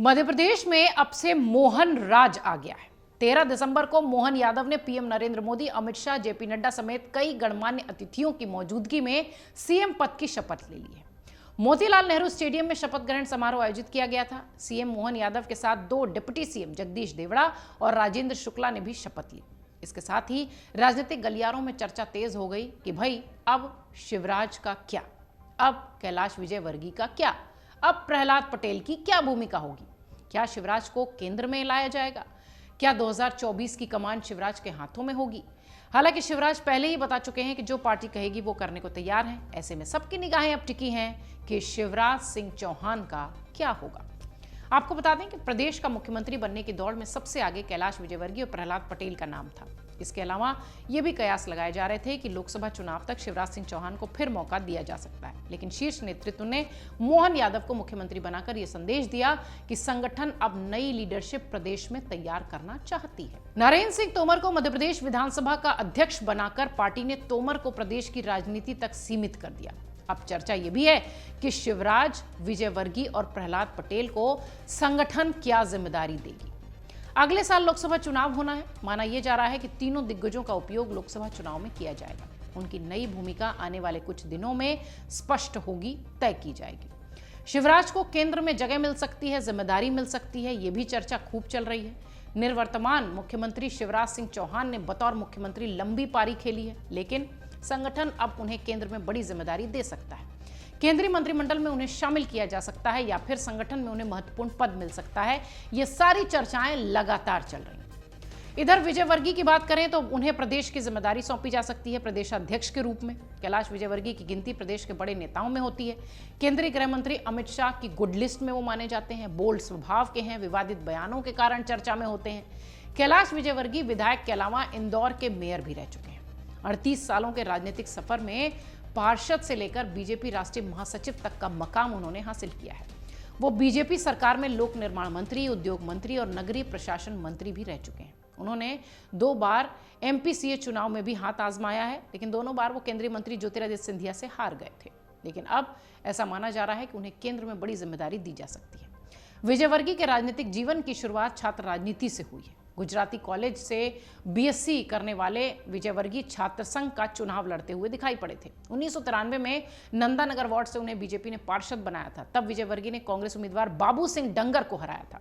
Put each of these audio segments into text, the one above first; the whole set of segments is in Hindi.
मध्य प्रदेश में अब से मोहन राज आ गया है। 13 दिसंबर को मोहन यादव ने पीएम नरेंद्र मोदी, अमित शाह, जेपी नड्डा समेत कई गणमान्य अतिथियों की मौजूदगी में सीएम पद की शपथ ले ली है। मोतीलाल नेहरू स्टेडियम में शपथ ग्रहण समारोह आयोजित किया गया था। सीएम मोहन यादव के साथ 2 डिप्टी सीएम जगदीश देवड़ा और राजेंद्र शुक्ला ने भी शपथ ली। इसके साथ ही राजनीतिक गलियारों में चर्चा तेज हो गई कि भाई अब शिवराज का क्या, अब कैलाश विजयवर्गीय का क्या, अब प्रहलाद पटेल की क्या भूमिका होगी। क्या शिवराज को केंद्र में लाया जाएगा? क्या 2024 की कमान शिवराज के हाथों में होगी? हालांकि शिवराज पहले ही बता चुके हैं कि जो पार्टी कहेगी वो करने को तैयार हैं। ऐसे में सबकी निगाहें अब टिकी हैं कि शिवराज सिंह चौहान का क्या होगा। आपको बता दें कि प्रदेश का मुख्यमंत्री बनने की दौड़ में सबसे आगे कैलाश विजयवर्गीय और प्रहलाद पटेल का नाम था। इसके अलावा ये भी कयास लगाए जा रहे थे कि लोकसभा चुनाव तक शिवराज सिंह चौहान को फिर मौका दिया जा सकता है, लेकिन शीर्ष नेतृत्व ने मोहन यादव को मुख्यमंत्री बनाकर यह संदेश दिया कि संगठन अब नई लीडरशिप प्रदेश में तैयार करना चाहती है। नरेंद्र सिंह तोमर को मध्य प्रदेश विधानसभा का अध्यक्ष बनाकर पार्टी ने तोमर को प्रदेश की राजनीति तक सीमित कर दिया। अब चर्चा यह भी है कि शिवराज, विजयवर्गीय और प्रहलाद पटेल को संगठन क्या जिम्मेदारी देगी। अगले साल लोकसभा चुनाव होना है। माना यह जा रहा है कि तीनों दिग्गजों का उपयोग लोकसभा चुनाव में किया जाएगा। उनकी नई भूमिका आने वाले कुछ दिनों में स्पष्ट होगी, तय की जाएगी। शिवराज को केंद्र में जगह मिल सकती है, जिम्मेदारी मिल सकती है, यह भी चर्चा खूब चल रही है। निवर्तमान मुख्यमंत्री शिवराज सिंह चौहान ने बतौर मुख्यमंत्री लंबी पारी खेली है, लेकिन संगठन अब उन्हें केंद्र में बड़ी जिम्मेदारी दे सकता है। केंद्रीय मंत्रिमंडल में उन्हें शामिल किया जा सकता है या फिर संगठन में उन्हें महत्वपूर्ण पद मिल सकता है। ये सारी चर्चाएं लगातार चल रही हैं। इधर विजयवर्गीय की बात करें तो उन्हें प्रदेश की जिम्मेदारी सौंपी जा सकती है प्रदेशाध्यक्ष के रूप में। कैलाश विजयवर्गीय की गिनती प्रदेश के बड़े नेताओं में होती है। केंद्रीय गृह मंत्री अमित शाह की गुड लिस्ट में वो माने जाते हैं, बोल्ड स्वभाव के हैं, विवादित बयानों के कारण चर्चा में होते हैं। कैलाश विजयवर्गीय विधायक के अलावा इंदौर के मेयर भी रह चुके हैं। 38 सालों के राजनीतिक सफर में पार्षद से लेकर बीजेपी राष्ट्रीय महासचिव तक का मकाम उन्होंने हासिल किया है। वो बीजेपी सरकार में लोक निर्माण मंत्री, उद्योग मंत्री और नगरीय प्रशासन मंत्री भी रह चुके हैं। उन्होंने 2 बार एमपीसीए चुनाव में भी हाथ आजमाया है, लेकिन दोनों बार वो केंद्रीय मंत्री ज्योतिरादित्य सिंधिया से हार गए थे। लेकिन अब ऐसा माना जा रहा है कि उन्हें केंद्र में बड़ी जिम्मेदारी दी जा सकती है। विजयवर्गीय के राजनीतिक जीवन की शुरुआत छात्र राजनीति से हुई है। गुजराती कॉलेज से बीएससी करने वाले विजयवर्गीय छात्र संघ का चुनाव लड़ते हुए दिखाई पड़े थे। 1993 में नंदानगर वार्ड से उन्हें बीजेपी ने पार्षद बनाया था। तब विजयवर्गीय ने कांग्रेस उम्मीदवार बाबू सिंह डंगर को हराया था।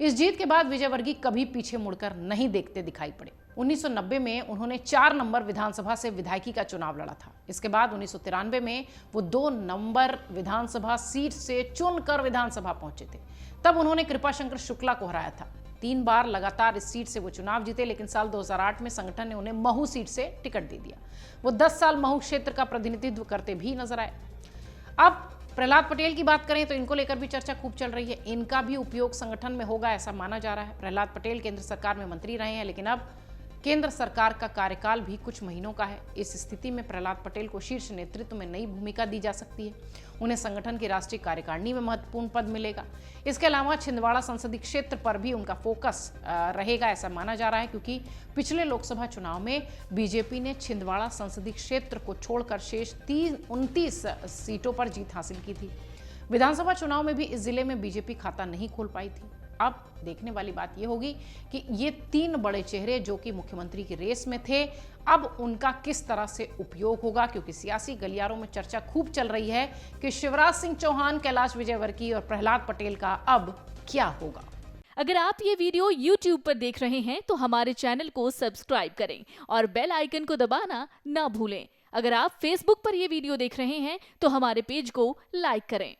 इस जीत के बाद विजयवर्गीय कभी पीछे मुड़कर नहीं देखते दिखाई पड़े। 1990 में उन्होंने 4 नंबर विधानसभा से विधायकी का चुनाव लड़ा था। इसके बाद 1993 में वो 2 नंबर विधानसभा सीट से चुनकर विधानसभा पहुंचे थे। तब उन्होंने कृपाशंकर शुक्ला को हराया था। 3 बार लगातार इस सीट से वो चुनाव जीते, लेकिन साल 2008 में संगठन ने उन्हें महू सीट से टिकट दे दिया। वो 10 साल महू क्षेत्र का प्रतिनिधित्व करते भी नजर आए। अब प्रहलाद पटेल की बात करें तो इनको लेकर भी चर्चा खूब चल रही है। इनका भी उपयोग संगठन में होगा ऐसा माना जा रहा है। प्रहलाद पटेल केंद्र सरकार में मंत्री रहे हैं, लेकिन अब केंद्र सरकार का कार्यकाल भी कुछ महीनों का है। इस स्थिति में प्रहलाद पटेल को शीर्ष नेतृत्व में नई भूमिका दी जा सकती है। उन्हें संगठन की राष्ट्रीय कार्यकारिणी में महत्वपूर्ण पद मिलेगा। इसके अलावा छिंदवाड़ा संसदीय क्षेत्र पर भी उनका फोकस रहेगा ऐसा माना जा रहा है, क्योंकि पिछले लोकसभा चुनाव में बीजेपी ने छिंदवाड़ा संसदीय क्षेत्र को छोड़कर शेष 29 सीटों पर जीत हासिल की थी। विधानसभा चुनाव में भी इस जिले में बीजेपी खाता नहीं खोल पाई थी। अब देखने वाली बात यह होगी कि ये 3 बड़े चेहरे जो कि मुख्यमंत्री की रेस में थे, अब उनका किस तरह से उपयोग होगा, क्योंकि सियासी गलियारों में चर्चा खूब चल रही है कि शिवराज सिंह चौहान, कैलाश विजयवर्गीय और प्रहलाद पटेल का अब क्या होगा। अगर आप ये वीडियो YouTube पर देख रहे हैं तो हमारे चैनल को सब्सक्राइब करें और बेल आइकन को दबाना ना भूलें। अगर आप Facebook पर ये वीडियो देख रहे हैं तो हमारे पेज को लाइक करें।